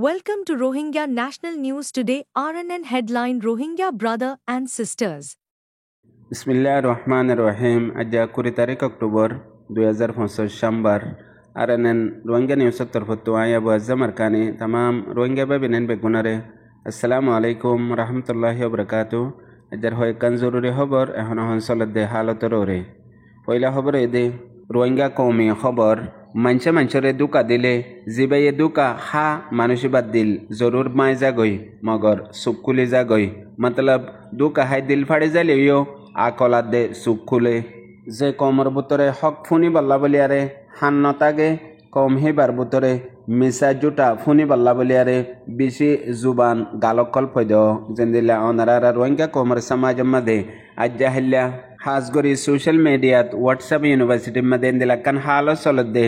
Welcome to Rohingya National News Today. RNN headline: Rohingya brother and sisters. बिस्मिल्लाहिर्रहमानिर्रहीम आज कुरी तारीख अक्टूबर 2025 शंबर RNN रोहिंग्या न्यूज़ तरफ तो आया बुआज़ा मरकानी तमाम रोहिंग्या बेबिनेन बेगुनारे अस्सलामु अलैकुम रहमतुल्लाहि व बरकातुहू अजर होय कन ज़रूरी खबर एहन हंसलत दे हालत रोरे पहला खबर दे रोहिंग्या कौमी खबर मंशरे दुका दिले जिबे ये दुका हा मानुषी बात दिल जरूर माय जागोई मगर सुकुली जागोई मतलब दुका हाय दिल फाड़े जाले यो आकला दे सुकुले जे कौमर बुतरे हक फुनी बल्ला बलियारे हान नतागे कौम हिबार बुतरे मिसा जुटा फुनी बल्ला बलियारे बिशी जुबान गालकल फैदो जेंदिला अनारा रोहिंग्या कौमर समाज मदे आज जाहिल्या हासगोरी सोशल मीडियात व्हाट्सएप यूनिवर्सिटी मध्ये दिला कान हालो चलत दे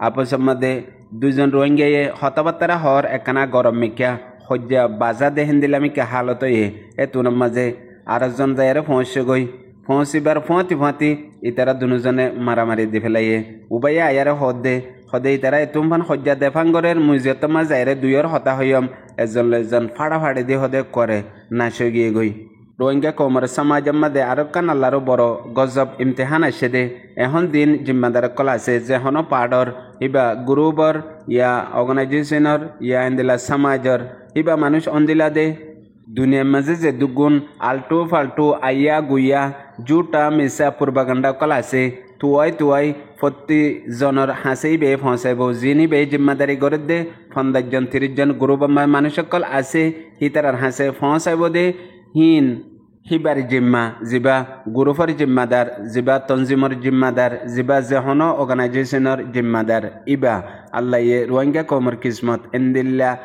आपसमध्ये दुजन रोहिंग्या ये हताबत्तरा हर एकाना गरम मिक्या हज्जा बाजा दे हिंदिला मिक्या हालत ये एतुन मजे आरजन जायरे पहुंच गई पहुंचीबार फोंती इतारा दुनुजने मारामारी दे फेलाइए उबाय आयारे हदे इतारा एतुमफान हज्जा देफांगरेर मुजियतमा जायरे दुयर हता हयम एजन लेजन फाड़ा फाड़ी दे हदे करे नाशो गिए गई रोहिंग्या कौमर समाज मध्य आरोकान अल्लारो बड़ो गजब इम्तिहान आसे दे एहन दिन जिम्मेदार कल आसे जेहनो पार्डर इबा ग्रुपर या अर्गानाइजेशनर या इंदिला समाजर इबा मानुष अंदिला दे दुनिया मजे जे दुगुन आल्टू फाल्टू आया गुया जुटा मिसा पूर्वागंडा कल आसे तुआई फत्ती जनर हासेई बे फंसाइबो जिनी बे जिम्मेदारी गरत दे 15 जन 30 जन ग्रुप मानुष कल आसे हितार हासे फंसाइबो दे हिन हिबार जिम्मा जिबा ग्रुपर जिम्मादार जिबा तंजिमर जिम्मादार जिबा जेहनो अर्गानाइजेशनर जिम्मादार इबा अल्लाह ये रोहिंग्या कौमर किस्मत इंदिल्ला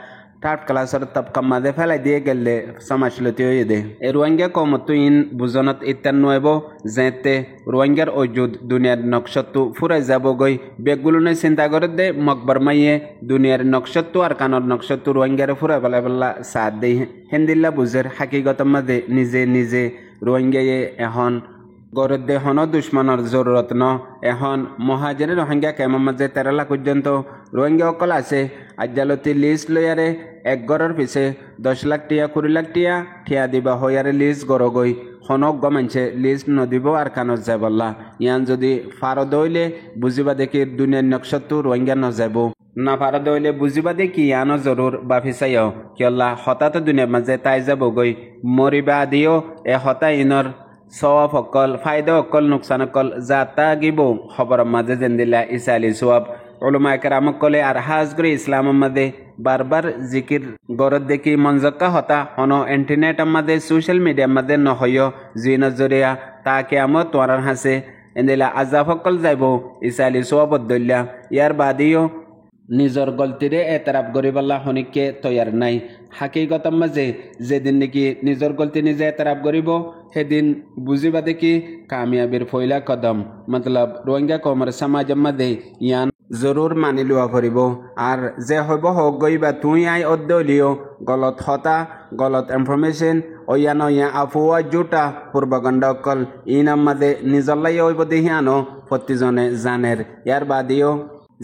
टाट क्लासर तबका मादे फेलाई दिए गेले समाजलती हो दे ए रोहिंग्या कौमत इन बुजनत इत्यान नोएबो जेते रोहिंग्यार ओजुद दुनियार नक्शत्तु फुराई जाबो गई बेगुलुने चिंता करत दे मकबर माइये दुनियार नक्शत्तु और कानर नक्शत्तु रोहिंग्यार फुराई बला साथ दे हिंदिल्ला बुजर हकीकत मदे निजे रोहिंग्या ये एहन गरत दे हन दुश्मनर जरूरत न एहन महाजरे रोहिंग्या केमा मजे 13 लाख पर्यंत रोहिंग्या अकल आसे आजालती लिस्ट लयारे एक गरर पिछे 10 लाख टिया 20 लाख टिया ठिया दिबा हयारे लिस्ट गर गई हनक गमानसे लिस्ट नदिब और कानत जाबल्ला यान जदि फारद हইলে बुझिबा देखि दुनियार नक्शत्तु रोहिंग्या न जाबो ना फारद हইলে बुझिबा देखि यानो जरूर बाफिसायो कियल्ला हता तो दुनिया मजे ताई जाबो गई मरिबा दियो ए हता इनर सवाब अक्कल फायदा अक्कल नुकसान अक्कल जाता गिबो खबर मजे जेंदिला इसाली सवाब उलमा कराम कले और हाजगरी इस्लाम मदे बार जिकिर गरत देखी मंजक्का होता हनो इंटरनेट मदे सोशल मीडिया मदे न होयो जी नजरिया ताकि आम तोरान हासे इंदिला आजाफक्कल जाइबो इसाली सवाब दल्ला यार बादियो निजर गलतीरे एतराफ करिबल्ला हनिके तैयार नाई हकीकत मजे जेदिन नेकी निजर गलती निजे एतराफ करिबो हेदिन बुझिबा देखि कामयाबीर फैला कदम मतलब रोहिंग्या कौमर समाज मदे यान जरूर मानि लुआ फरिबो और जे हबो हक गइबा तुई आई अद्दलियो गलत हता गलत इनफरमेशन ओयानो या अफुआ जुटा पूर्वगंडा कल इनाम मदे निजल्लाई हइबो देहियानो प्रतिजने जानेर यार बादियो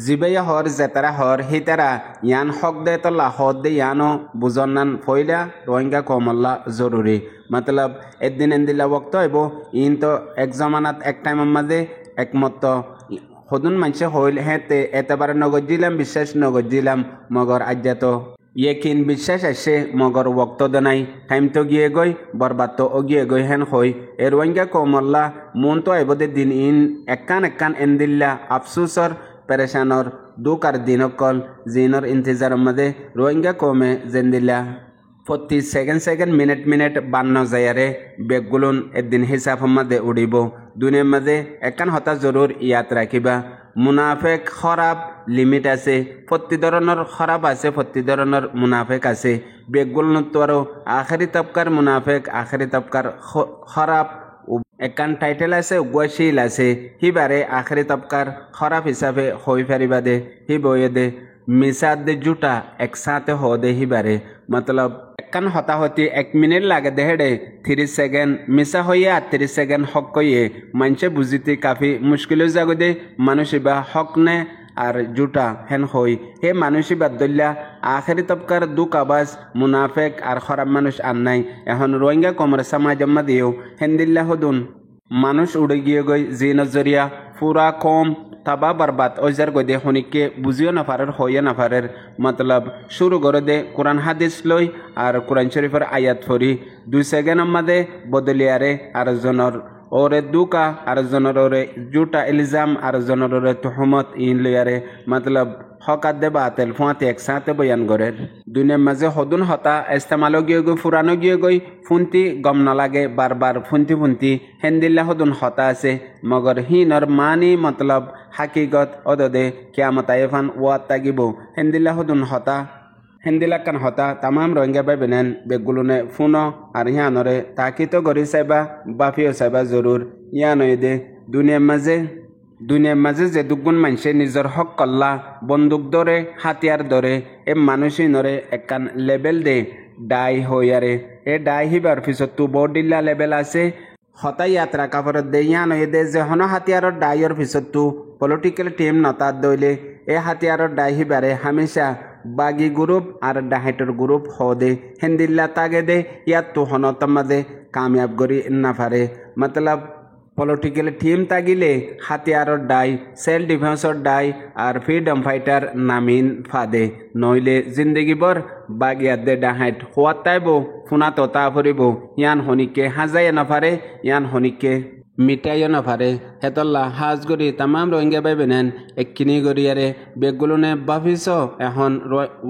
जिबे हर जेतारा हर हितारा यान हक दे तल्ला हद दे यानो बुजन्नान फैला रोहिंग्या कौमल्ला जरूरी मतलब एक दिन इंदिला वक्त हइबो इन तो एक जमानात एक टाइम मदे एकमत हदुन मानसे हइल हेते एतबार नगजिलाम विश्वास नगजिलाम मगर आज तो यकीन विश्वास आसे मगर वक्त दनाई टाइम तो गिए गई बर्बाद तो गिए गई हेन हई ए रोहिंग्या कौमल्ला मन तो आइब दे दिन इन एक्कान इंदिल्ला अफसोसर परेशानर दुकार दिनकल जिनर इंतजार मदे रोहिंग्या कौमे जेंदिला 40 सेकेंड मिनिट बान्न जायारे बेगुलुन एक दिन हिसाब मदे उड़िबो दुनिया मदे एकान हता जरूर याद राखिबा मुनाफेक खराब लिमिट आसे प्रति धरनर खराब आसे प्रति धरनर मुनाफेक आसे बेगुलुन तो आखिरी तबकार मुनाफेक आखिरी तबकार खराब एकान टाइटेल आसे उगवाशील आसे हिबारे आखिरी तबकार खराब हिसाबे हई फारिबा दे हि बये दे मिसाद दे जुटा एक साथ हो दे हिबारे मतलब एकान हता होती 1 मिनिट लागे देहेडे 30 सेकेंड मिसा होइए 30 सेकेंड हक कइए मानसे बुझिते काफी मुश्किल जागो दे मानुष बा हक ने আর জুটা হেন হই হে মানুষই বাদ্দল্যা আখেরি তবকার দুকাবাজ মুনাফেক আর খারাপ মানুষ আর নাই এখন রোহিঙ্গা কমর সমাজম্মা দিও হেন্দিল্লা হদুন মানুষ উড়ে গিয়ে গই জি নজরিয়া পুরা কম তাবা বরবাদ ওজার গদে হনিকে বুঝিও নাফারের হইয়া নাফারের মতলব শুরু করে দে কোরআন হাদিস লই আর কোরআন শরীফের আয়াত ফরি 2 সেকেন্ড মাদে বদলিয়ারে আর জনর ওরে দুকা আর জনর ওরে জুটা ইলজাম আর জনর ওরে তুহমত ইন লিয়ারে মতলব হকাত দে বাতেল ফুয়াতে একসাথে বয়ান করে দুনিয়ার মাঝে হদুন হতা ইস্তেমালও গিয়ে গই ফুরানো গিয়ে গই ফুন্তি গম নালাগে বারবার ফুন্তি হেন্দিল্লা হদুন হতা আছে মগর হিনর মানি মতলব হাকিগত অদদে কিয়ামত আইফান ওয়াত তাগিব হেন্দিল্লা হদুন হতা হেন্দিলাকান হতা তামাম রোহিঙ্গা বাই বেনেন বেগুলুনে ফুনো আর ইয়ানরে তাকিতো গরি সাইবা বাফিও সাইবা জরুর ইয়ানই দে দুনিয়ার মাঝে যে দুগুণ মানুষে নিজের হক কল্লা বন্দুক ধরে হাতিয়ার ধরে এ মানুষই নরে একখান লেবেল দে ডাই হইয়ারে এ ডাই হিবার পিছত তু বডিল্লা লেবেল আছে হতাই যাত্রা কাপড়ত দে ইয়ানই দে যে হন হাতিয়ারর ডাইয়র পিছত তু পলিটিক্যাল টিম নতার দইলে এ হাতিয়ারর ডাই হিবারে হামেশা বাগি গ্রুপ আর ডাহেটর গ্রুপ হদে হেন্দিল্লা তাগে দে ইয়াত তু হনতম মাঝে কামিয়াব করি না পারে মতলব political team তাগিলে হাতিয়ারর die sell Defensor die আর ফ্রিডম ফাইটার নামিন ফাদে নইলে জিন্দগিবর বাগিয়াত দে ডাহাইট হওয়াত তাইব ফুনা ততা ফুরিব ইয়ান হনিকে হাজাইয়া নাফারে ইয়ান হনিকে মিটাইও নাফারে হেতল্লা হাজ গরি তামাম রোহিঙ্গা বাই বেনেন একখিনি গরিয়ারে বেগুলুনে বাফিস এখন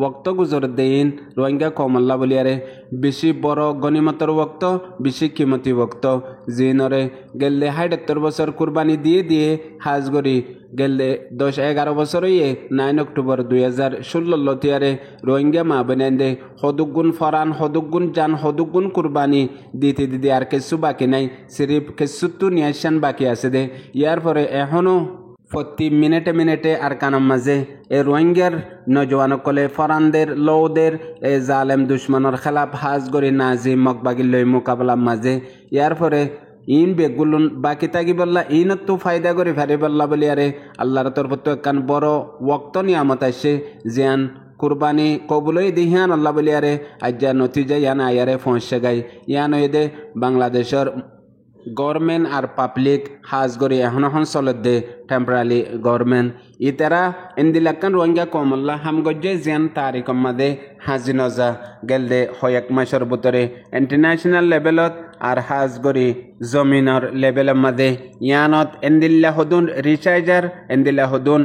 ওক্ত গুজর দেইন রোহিঙ্গা কমল্লা বলিয়ারে বেশি বড় গনিমতর ওক্ত বেশি কিমতি ওক্ত জিনরে গেলে ৭৭ বছর কুরবানি দিয়ে হাজ গরি গেলে ১০-১১ বছর ইয়ে 9 অক্টোবর 2016 লতিয়ারে রোহিঙ্গা মা বেনেন্দে হদুগুণ ফরান হদুগুণ জান হদুগুণ কুরবানি দিতে আর কিছু বাকি নাই সিরিফ কিছু নিয়াসান বাকি আছে দে ইয়ার পরে এখনো প্রতি মিনিটে আর কানাম মাঝে এ রোহিঙ্গার নজওয়ানকলে ফরানদের লৌদের এ জালেম দুশ্মনের খেলাফ হাজ গরি নাজি মকবাগিল্লই মোকাবেলার মাঝে ইয়ার পরে ইন বেগুলুন বাকি তাগি বললা ইনত তো ফায়দা করে ফেরি বললা বলি আরে আল্লাহর তরফত একখান বড় ওক্ত নিয়ামত আসে জিয়ান কুরবানি কবুলই দিহিয়ান আল্লাহ বলি আরে আজ্জা নতিজা ইয়ান আয়ারে ফোঁসে গাই ইয়ান দে বাংলাদেশের গভর্নমেন্ট আর পাবলিক হাজ গরি এখন চলত দে টেম্পোরারি গভর্নমেন্ট ইতারা ইন্দিলাকান রোহিঙ্গা কমল্লা হামগজ্জে জিয়ান তারিখ মাদে হাজি নজা গেল দে হয়েক মাসের ভিতরে ইন্টারন্যাশনাল লেভেলত আর হাজ গরি জমিনের লেভেলের মাদে ইয়ানত এন্দিল্লা হদুন রিচার্জার এন্দিল্লা হদুন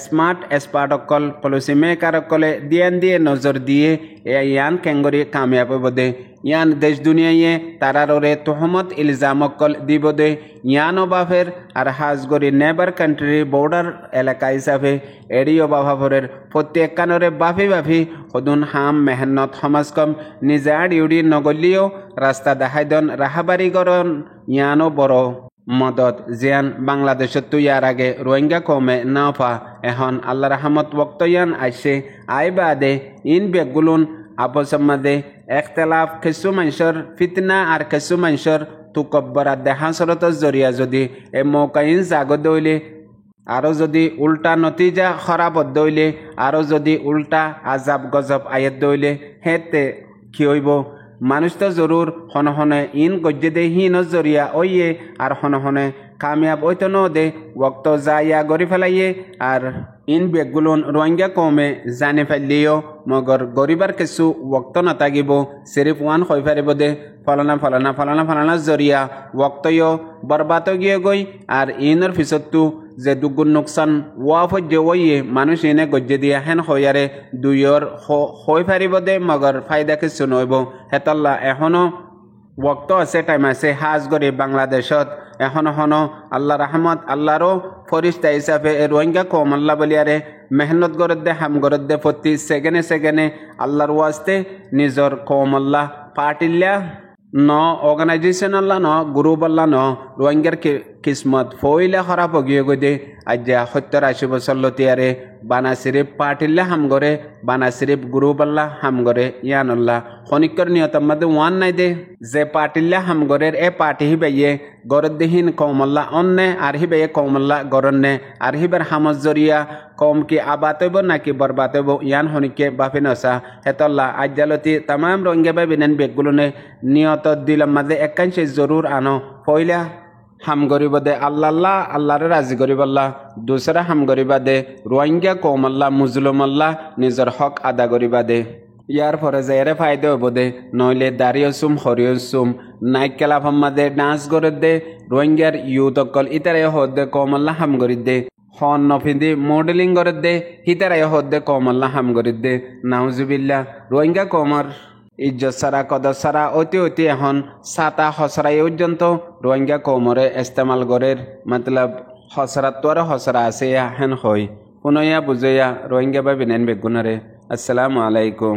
স্মার্ট এক্সপার্ট অকল পলিসি মেকার অকলে দিয়ে নজর দিয়ে ইয়ান কেঙ্গরি কামিয়াব বদে ইয়ান দেশ দুনিয়ায় তারারে তোহমত ইলজাম অকল দিব দে ইয়ানো বাফের আর হাজগরি নেবার কান্ট্রি বর্ডার এলাকা হিসাবে এড়িও বাভাভরের প্রত্যেক কানরে বাফি হদুন হাম মেহনত সমাজ কম নিজে ডিউটি নগলিও রাস্তা দেখাইদন রাহাবারি গরন ইয়ানো বড় মদত জিয়ান বাংলাদেশত তুইয়ার আগে রোহিঙ্গা কমে না পা এখন আল্লাহ রহমত বক্তয়ান আইসে আই বাদে ইন বেগুলুন আপসমাদে একতলাফ কিছু মানুষের ফিতনা আর কিছু মানুষের তুকব্বরা দেহাসরতর জরিয়া যদি এ মৌকাইন জাগত দইলে আরও যদি উল্টা নতিজা খরাবত দইলে আরও যদি উল্টা আজাব গজব আয়াত দইলে হেতে কি হইব মানুষ তো জরুর হনহনে ইন গজ্জে দে হিন জরিয়া ওইয়ে আর হনহনে কামিয়াব ওইতো ন দে ওক্ত যাইয়া গড়ি ফেলাইয়ে আর ইন বেগুলুন রোহিঙ্গা কমে জানে ফেললিও মগর গরিবার কিছু ওক্ত নাথাকিব সিরিফ ওয়ান হয়ে ফারিব দে ফলানা জরিয়া ওক্তও বরবাদ গিয়ে গই আর ইনের পিছতো যে দুগুণ নোকসান ওয়াফ যে ওইয়ে মানুষ এনে গজ্জে দিয়া হেন হইয়ারে দুইয়র হয়ে ফারিব দে মগর ফায়দা কিছু নইব হেতল্লা এখনো ওক্ত আছে টাইম আছে হাজ গরি বাংলাদেশত এখন আল্লাহ রহমত আল্লাহরও ফরিস্তা হিসাবে রোহিঙ্গা কম আল্লাহ বলিয়ারে মেহনত গরত দে হাম গরত দে প্রতি সেকেন্ডে আল্লাহর ওয়াস্তে নিজর কম আল্লাহ পার্টিল্লা ন অর্গানাইজেশন আল্লাহ ন গ্রুপ আল্লাহ ন রোহিঙ্গার কিসমত ফইলে খারাপ গিয়ে গদে আজ্জা 70-80 বছর লতিয়ারে বানা সিরিফ পার্টিল্লা হাম করে বানা সিরিফ গ্রুপাল্লা হাম করে ইয়ানুল্লাহ খনিকর নিয়তম মধ্যে ওয়ান নাই দে যে পার্টিল্লা হাম গরের এ পার্টি হিবাইয়ে গরদ্দিহীন কৌমল্লা অন্নে আর হিবাইয়ে কৌমল্লা গরন্নে আর হিবার হামজ জরিয়া কম কি আবাতব নাকি বরবাতব ইয়ান হনিকে বাফিনসা হেতল্লা আজ্জালতি তামাম রোহিঙ্গা বিনেন বেগগুলোনে নিয়ত দিলাম মাঝে একাংশে জরুর আনো পয়লা হাম গরিব দে আল্লাহ আল্লাহরে রাজি গরিবাল্লাহ দুসরা হাম গরিবা দে রোহিঙ্গা কৌমাল্লা মুজলুমাল্লা নিজের হক আদা গরিবা দে ইয়ার পরে যে এরে ফায়দা হব দে নইলে দাঁড়িয়েছুম হরিয়ছুম নাইকেলা ফম্মাদে ডান্স করে দে রোহিঙ্গার ইউথ অকল ইতারে হদে কৌমাল্লা হাম গরি দে হন নফিন্দি মডেলিং করে দে হিতারে হদে কৌমাল্লা হাম গরি দে নাউজুবিল্লা রোহিঙ্গা কৌমার ইজ্জত সারা কদর সারা অতি এখন সাতা হসরা পর্যন্ত রোহিঙ্গা কৌমরে ইস্তেমাল গরের মতলব হসরাত তোর হসরা আছে হেন হয় কোনয়া বুঝেয়া রোহিঙ্গা বা বিনেন বেগুনারে আসসালামু আলাইকুম।